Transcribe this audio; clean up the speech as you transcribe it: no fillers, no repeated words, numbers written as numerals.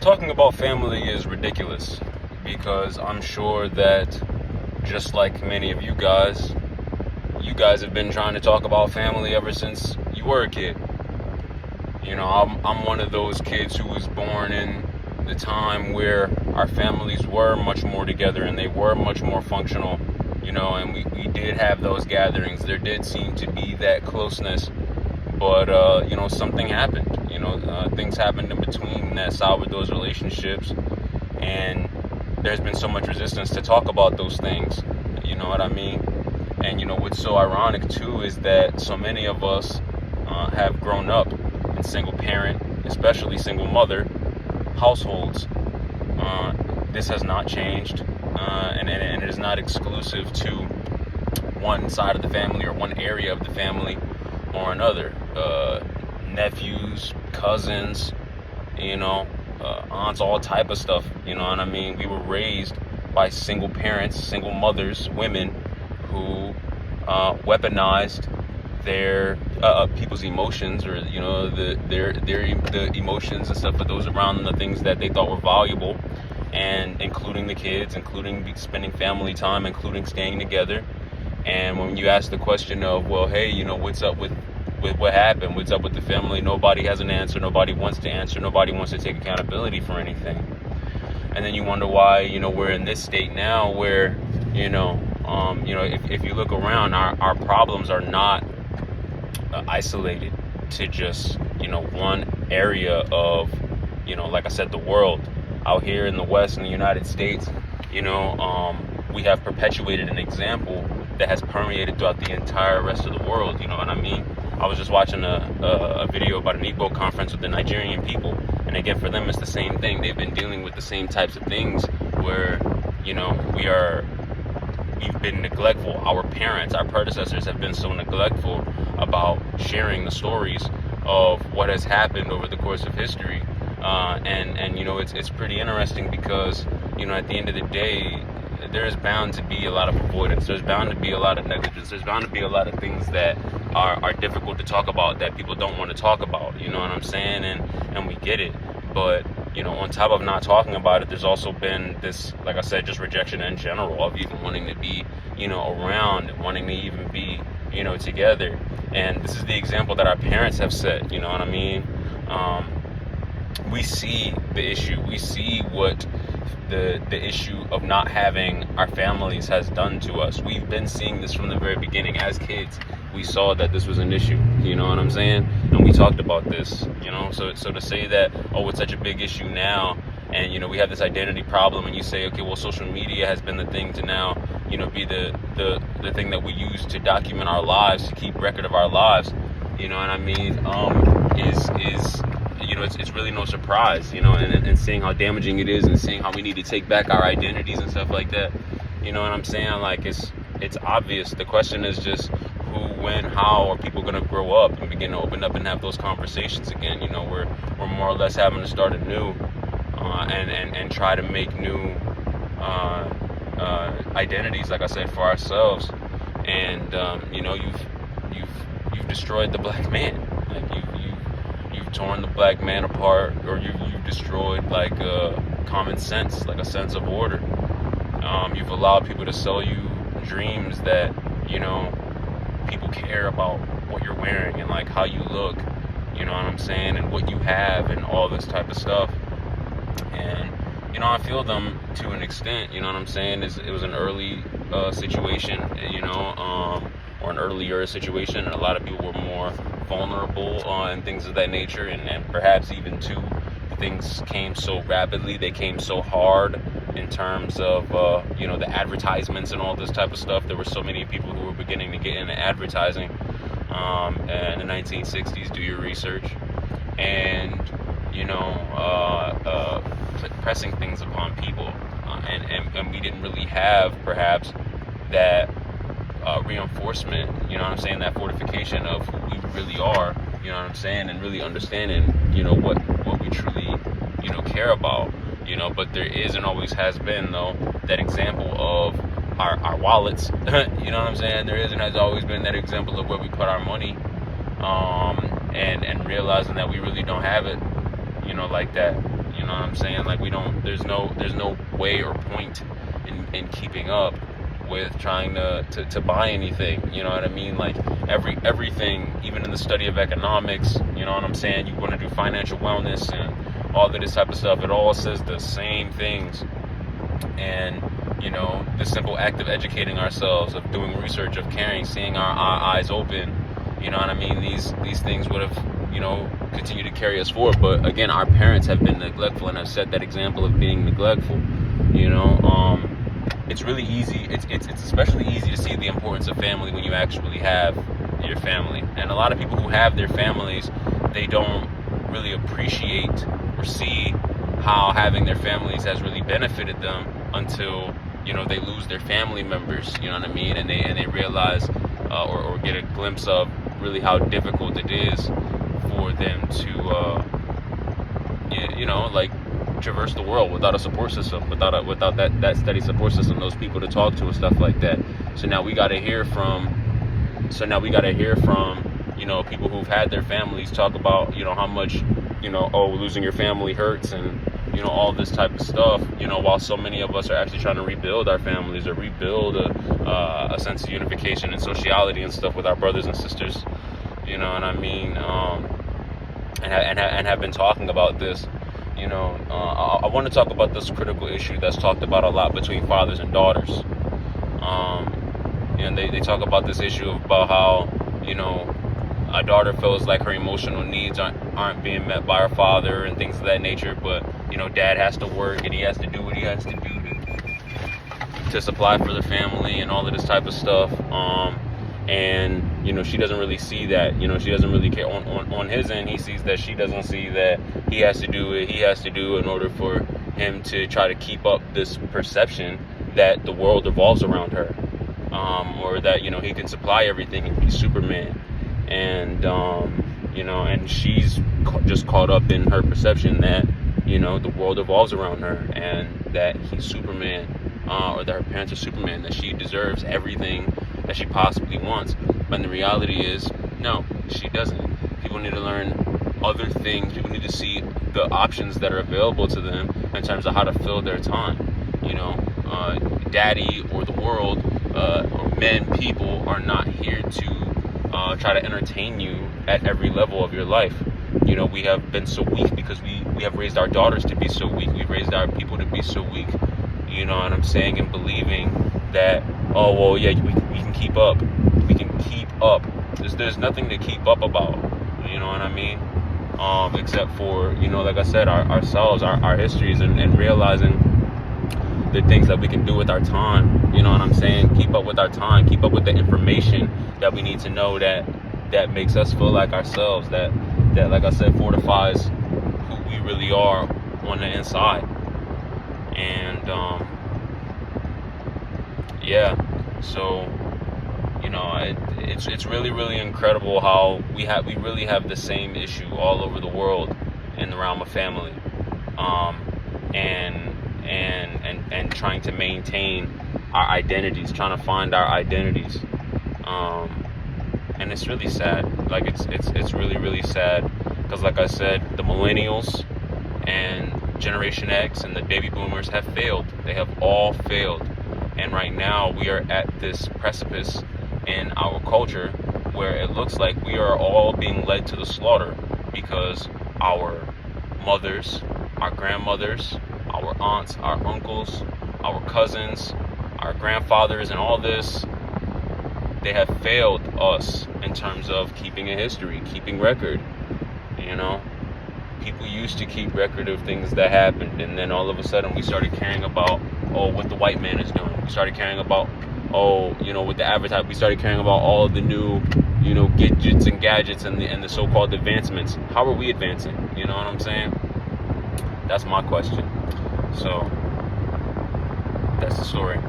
talking about family is ridiculous because I'm sure that just like many of you guys have been trying to talk about family ever since you were a kid. You know, I'm one of those kids who was born in the time where our families were much more together and they were much more functional, you know, and we did have those gatherings. There did seem to be that closeness, but, you know, something happened. You know, things happened in between that soured those relationships, and there's been so much resistance to talk about those things. You know what I mean? And, you know, what's so ironic, too, is that so many of us have grown up in single parent, especially single mother households. This has not changed, and it is not exclusive to one side of the family or one area of the family or another. Nephews, cousins, you know, aunts, all type of stuff. You know what I mean? We were raised by single parents, single mothers, women who weaponized their people's emotions, or you know, the emotions and stuff of those around them, the things that they thought were valuable, and including the kids, including spending family time, including staying together. And when you ask the question of, well, hey, you know, what's up with what happened? What's up with the family? Nobody has an answer. Nobody wants to answer. Nobody wants to take accountability for anything. And then you wonder why, you know, we're in this state now where, you know, if you look around, our problems are not isolated to just, you know, one area of, you know, like I said, the world. Out here in the West, in the United States, you know, we have perpetuated an example that has permeated throughout the entire rest of the world. You know what I mean? I was just watching a video about an Igbo conference with the Nigerian people, and again, for them, it's the same thing. They've been dealing with the same types of things where, you know, we've been neglectful. Our parents, our predecessors have been so neglectful about sharing the stories of what has happened over the course of history. And you know, it's pretty interesting because, you know, at the end of the day, there is bound to be a lot of avoidance. There's bound to be a lot of negligence. There's bound to be a lot of things that are difficult to talk about, that people don't want to talk about. You know what I'm saying? And we get it. But, you know, on top of not talking about it, there's also been this, like I said, just rejection in general of even wanting to be, you know, around, wanting to even be, you know, together. And this is the example that our parents have set. You know what I mean? We see the issue. We see what the issue of not having our families has done to us. We've been seeing this from the very beginning. As kids, we saw that this was an issue. You know what I'm saying? And we talked about this. You know, so to say that, oh, it's such a big issue now, and you know, we have this identity problem, and you say, okay, well, social media has been the thing to now, you know, be the thing that we use to document our lives, to keep record of our lives. You know what I mean? Is you know, it's really no surprise, you know, and seeing how damaging it is, and seeing how we need to take back our identities and stuff like that. You know what I'm saying? Like, it's obvious. The question is just who, when, how are people going to grow up and begin to open up and have those conversations again? You know, we're more or less having to start anew, and try to make new identities, like I said, for ourselves. And you know, you've destroyed the black man. Like, you've torn the black man apart, or you've destroyed like common sense, like a sense of order. You've allowed people to sell you dreams that, you know, people care about what you're wearing and like how you look, you know what I'm saying, and what you have and all this type of stuff. And you know, I feel them to an extent. You know what I'm saying? It was an early situation, you know, or an earlier situation, and a lot of people were more vulnerable and things of that nature, and perhaps even too, things came so rapidly, they came so hard in terms of you know, the advertisements and all this type of stuff. There were so many people who were beginning to get into advertising in the 1960s. Do your research. And you know, pressing things upon people, and we didn't really have perhaps that reinforcement, you know what I'm saying, that fortification of who we really are, you know what I'm saying, and really understanding, you know, what we truly, you know, care about, you know. But there is and always has been, though, that example of our wallets, you know what I'm saying. There is and has always been that example of where we put our money, and realizing that we really don't have it, you know, like that. You You know what I'm saying? Like, there's no way or point in keeping up with trying to buy anything. You know what I mean? Like, everything, even in the study of economics, you know what I'm saying? You want to do financial wellness and all of this type of stuff. It all says the same things. And, you know, the simple act of educating ourselves, of doing research, of caring, seeing our eyes open, you know what I mean? These things would have, you know, continued to carry us forward. But again, our parents have been neglectful and have set that example of being neglectful. You know, it's really easy. It's especially easy to see the importance of family when you actually have your family. And a lot of people who have their families, they don't really appreciate or see how having their families has really benefited them until, you know, they lose their family members, you know what I mean, and they realize or get a glimpse of really how difficult it is for them to you know, like, traverse the world without a support system, without that steady support system, those people to talk to and stuff like that. So now we got to hear from you know, people who've had their families talk about, you know, how much, you know, losing your family hurts, and, you know, all this type of stuff, you know, while so many of us are actually trying to rebuild our families or rebuild a sense of unification and sociality and stuff with our brothers and sisters, you know what I mean, and have been talking about this, you know. I want to talk about this critical issue that's talked about a lot between fathers and daughters, and they talk about this issue about how, you know, a daughter feels like her emotional needs aren't being met by her father and things of that nature, but, you know, dad has to work and he has to do what he has to do to supply for the family and all of this type of stuff. And, you know, she doesn't really see that. You know, she doesn't really care. On his end, he sees that she doesn't see that he has to do what he has to do in order for him to try to keep up this perception that the world revolves around her, or that, you know, he can supply everything and be Superman. And, you know, and she's just caught up in her perception that, you know, the world revolves around her and that he's Superman, or that her parents are Superman, that she deserves everything that she possibly wants. But the reality is, no, she doesn't. People need to learn other things. People need to see the options that are available to them in terms of how to fill their time. You know, daddy or the world, or men, people are not here to try to entertain you at every level of your life. You know, we have been so weak because we have raised our daughters to be so weak. We've raised our people to be so weak. You know what I'm saying? And believing that, oh, well, yeah, we can keep up. We can keep up. There's nothing to keep up about. You know what I mean? Except for, you know, like I said, ourselves, our histories, and realizing the things that we can do with our time. You know what I'm saying? Keep up with our time. Keep up with the information that we need to know that makes us feel like ourselves. That like I said, fortifies who we really are on the inside. And yeah, so, you know, it's really, really incredible how we really have the same issue all over the world in the realm of family, and trying to maintain our identities, trying to find our identities, and it's really sad. Like, it's really, really sad, because, like I said, the millennials and Generation X and the baby boomers have failed. They have all failed. And right now we are at this precipice in our culture where it looks like we are all being led to the slaughter, because our mothers, our grandmothers, our aunts, our uncles, our cousins, our grandfathers, and all this, they have failed us in terms of keeping a history, keeping record. You know, people used to keep record of things that happened, and then all of a sudden we started caring about, what the white man is doing. We started caring about, with the advertising, we started caring about all of the new, gadgets and gadgets and the so-called advancements. How are we advancing? You know what I'm saying? That's my question. So that's the story.